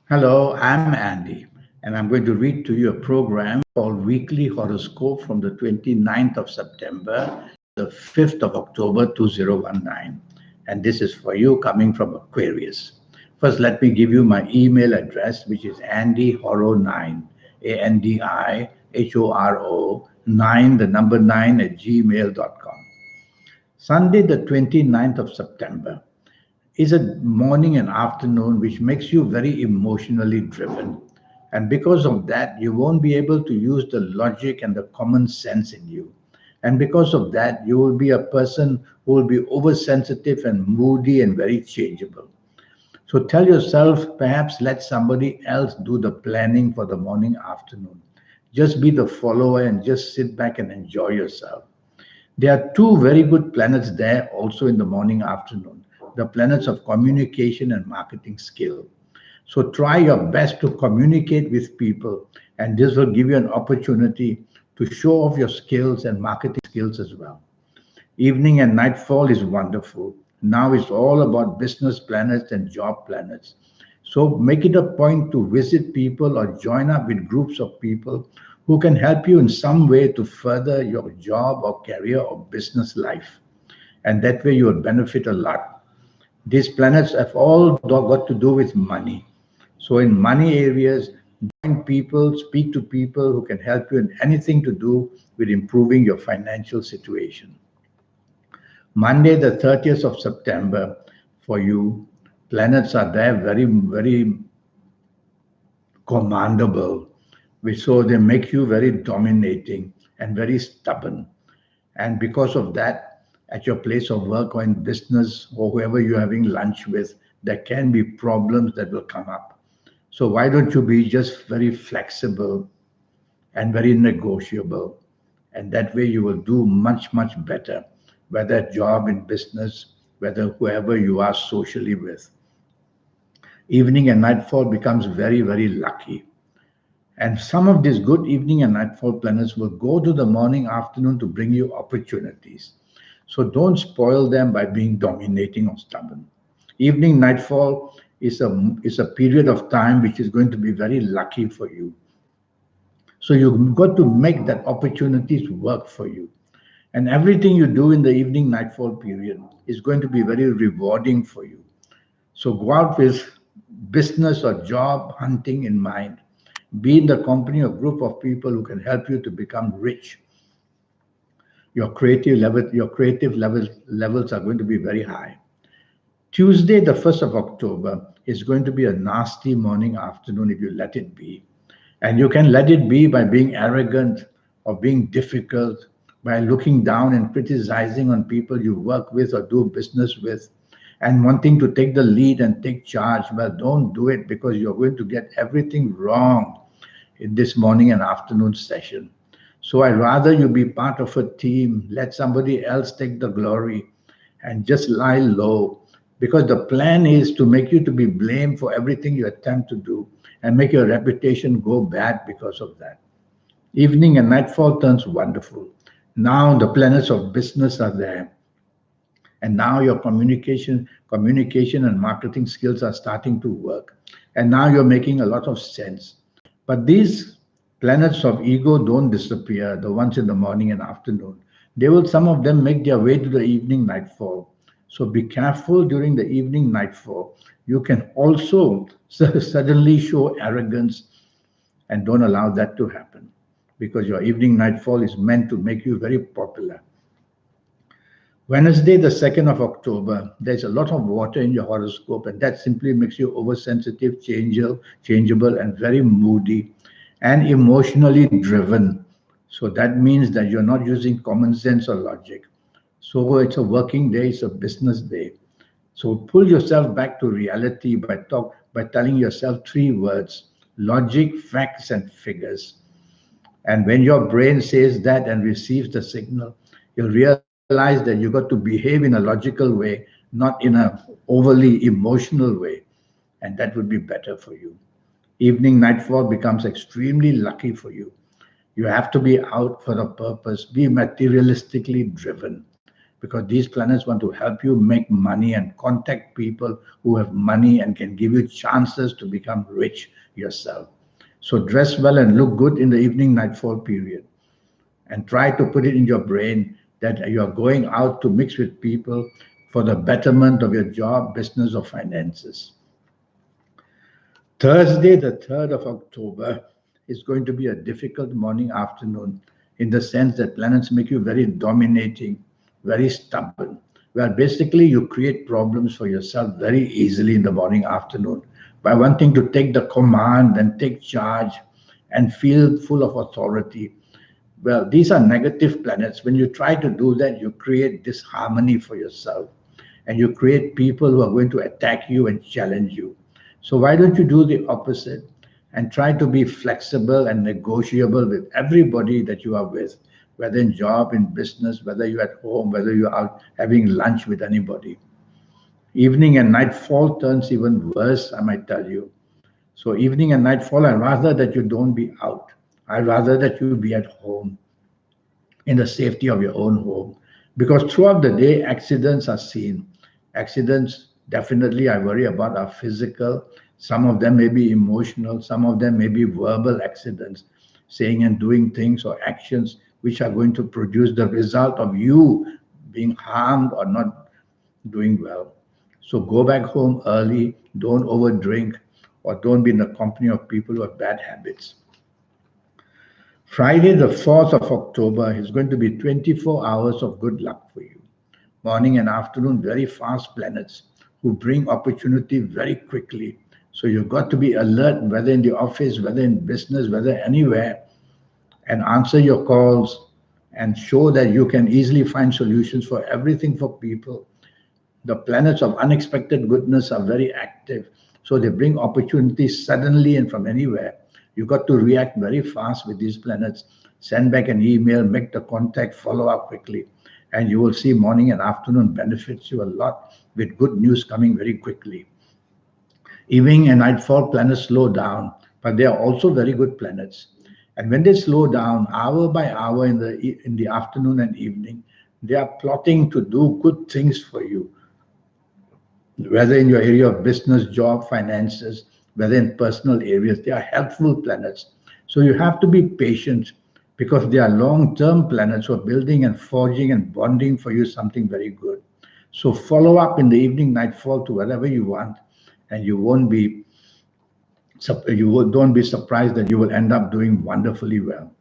Hello, I'm Andy, and I'm going to read to you a program called Weekly Horoscope from the 29th of September, the 5th of October 2019. And this is for you coming from Aquarius. First, let me give you my email address, which is andyhoro9, ANDIHORO 9, the number 9 at gmail.com. Sunday, the 29th of September is a morning and afternoon which makes you very emotionally driven. And because of that, you won't be able to use the logic and the common sense in you. And because of that, you will be a person who will be oversensitive and moody and very changeable. So tell yourself, perhaps let somebody else do the planning for the morning afternoon. Just be the follower and just sit back and enjoy yourself. There are two very good planets there also in the morning afternoon, the planets of communication and marketing skill. So try your best to communicate with people, and this will give you an opportunity to show off your skills and marketing skills as well. Evening and nightfall is wonderful. Now it's all about business planets and job planets. So make it a point to visit people or join up with groups of people who can help you in some way to further your job or career or business life. And that way you will benefit a lot. These planets have all got to do with money. So in money areas, join people, speak to people who can help you in anything to do with improving your financial situation. Monday, the 30th of September, for you, planets are there very commandable, which so they make you very dominating and very stubborn. And because of that, at your place of work or in business or whoever you're having lunch with, there can be problems that will come up. So why don't you be just very flexible and very negotiable? And that way you will do much better, whether job in business, whether whoever you are socially with. Evening and nightfall becomes very lucky. And some of these good evening and nightfall planets will go to the morning afternoon to bring you opportunities. So don't spoil them by being dominating or stubborn. Evening nightfall is a period of time which is going to be very lucky for you. So you've got to make that opportunities work for you. And everything you do in the evening nightfall period is going to be very rewarding for you. So go out with business or job hunting in mind. Be in the company of group of people who can help you to become rich. Your creative levels are going to be very high. Tuesday, the 1st of October, is going to be a nasty morning afternoon if you let it be. And you can let it be by being arrogant or being difficult, by looking down and criticizing on people you work with or do business with, and wanting to take the lead and take charge. Well, don't do it because you're going to get everything wrong in this morning and afternoon session. So I'd rather you be part of a team, let somebody else take the glory, and just lie low. Because the plan is to make you to be blamed for everything you attempt to do and make your reputation go bad because of that. Evening and nightfall turns wonderful. Now the planets of business are there, and now your communication and marketing skills are starting to work, and now you're making a lot of sense. But these planets of ego don't disappear, the ones in the morning and afternoon. They will, some of them, make their way to the evening nightfall. So be careful during the evening nightfall. You can also suddenly show arrogance, and don't allow that to happen because your evening nightfall is meant to make you very popular. Wednesday, the 2nd of October, there's a lot of water in your horoscope, and that simply makes you oversensitive, changeable, and very moody and emotionally driven. So that means that you're not using common sense or logic. So it's a working day, it's a business day. So pull yourself back to reality by telling yourself three words: logic, facts, and figures. And when your brain says that and receives the signal, you'll realize that you got to behave in a logical way, not in a overly emotional way. And that would be better for you. Evening nightfall becomes extremely lucky for you. You have to be out for a purpose, be materialistically driven. because these planets want to help you make money and contact people who have money and can give you chances to become rich yourself. So dress well and look good in the evening nightfall period, and try to put it in your brain that you are going out to mix with people for the betterment of your job, business, or finances. Thursday, the 3rd of October, is going to be a difficult morning afternoon in the sense that planets make you very dominating, very stubborn, where basically you create problems for yourself very easily in the morning afternoon by wanting to take the command and take charge and feel full of authority. Well, these are negative planets. When you try to do that, you create disharmony for yourself and you create people who are going to attack you and challenge you. So, why don't you do the opposite and try to be flexible and negotiable with everybody that you are with, whether in job, in business, whether you're at home, whether you're out having lunch with anybody. Evening and nightfall turns even worse, I might tell you. So evening and nightfall, I'd rather that you don't be out. I'd rather that you be at home in the safety of your own home. Because throughout the day, accidents are seen. Accidents, definitely, I worry about are physical. Some of them may be emotional. Some of them may be verbal accidents, saying and doing things or actions which are going to produce the result of you being harmed or not doing well. So go back home early, don't overdrink, or don't be in the company of people who have bad habits. Friday, the 4th of October, is going to be 24 hours of good luck for you. Morning and afternoon, very fast planets who bring opportunity very quickly. So you've got to be alert, whether in the office, whether in business, whether anywhere, and answer your calls and show that you can easily find solutions for everything for people. The planets of unexpected goodness are very active. So they bring opportunities suddenly and from anywhere. You got to react very fast with these planets. Send back an email, make the contact, follow up quickly. And you will see morning and afternoon benefits you a lot with good news coming very quickly. Evening and nightfall planets slow down, but they are also very good planets. And when they slow down hour by hour in the afternoon and evening, they are plotting to do good things for you, whether in your area of business, job, finances, whether in personal areas. They are helpful planets. So you have to be patient because they are long-term planets who are building and forging and bonding for you something very good. So follow up in the evening, nightfall to whatever you want, and don't be surprised that you will end up doing wonderfully well.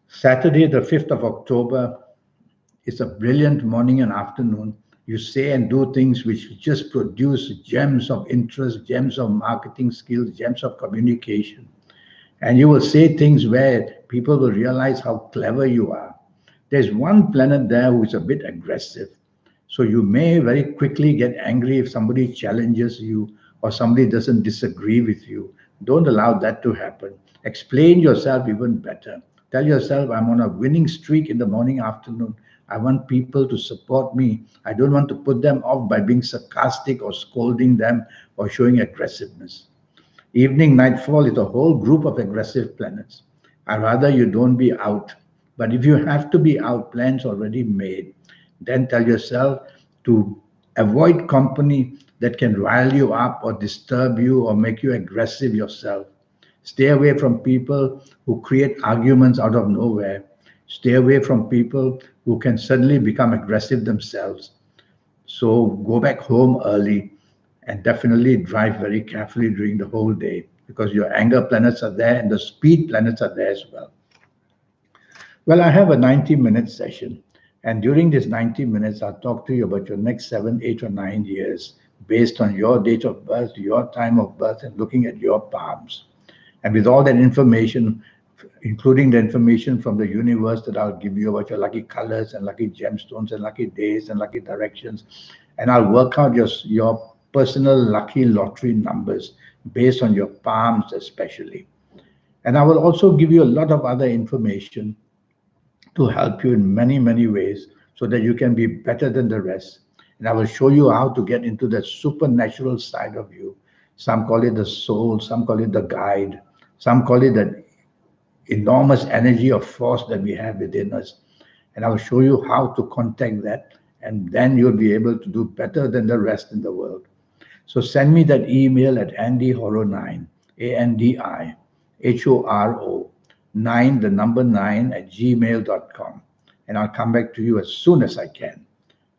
Saturday, the 5th of October, is a brilliant morning and afternoon. You say and do things which just produce gems of interest, gems of marketing skills, gems of communication. And you will say things where people will realize how clever you are. There's one planet there who is a bit aggressive. So you may very quickly get angry if somebody challenges you or somebody doesn't disagree with you. Don't allow that to happen. Explain yourself even better. Tell yourself, I'm on a winning streak in the morning, afternoon. I want people to support me. I don't want to put them off by being sarcastic or scolding them or showing aggressiveness. Evening nightfall is a whole group of aggressive planets. I rather you don't be out. But if you have to be out, plans already made, then tell yourself to avoid company that can rile you up or disturb you or make you aggressive yourself. Stay away from people who create arguments out of nowhere. Stay away from people who can suddenly become aggressive themselves. So go back home early and definitely drive very carefully during the whole day because your anger planets are there and the speed planets are there as well. Well, I have a 90-minute session. And during this 90 minutes, I'll talk to you about your next 7, 8, or 9 years based on your date of birth, your time of birth, and looking at your palms. And with all that information, including the information from the universe that I'll give you about your lucky colors and lucky gemstones and lucky days and lucky directions. And I'll work out your personal lucky lottery numbers based on your palms especially. And I will also give you a lot of other information to help you in many, many ways so that you can be better than the rest. And I will show you how to get into that supernatural side of you. Some call it the soul, some call it the guide, some call it that enormous energy of force that we have within us. and I'll show you how to contact that, and then you'll be able to do better than the rest in the world. So send me that email at andyhoro9, ANDIHORO 9, the number 9 at gmail.com. And I'll come back to you as soon as I can.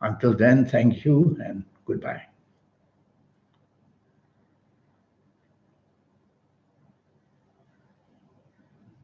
Until then, thank you and goodbye.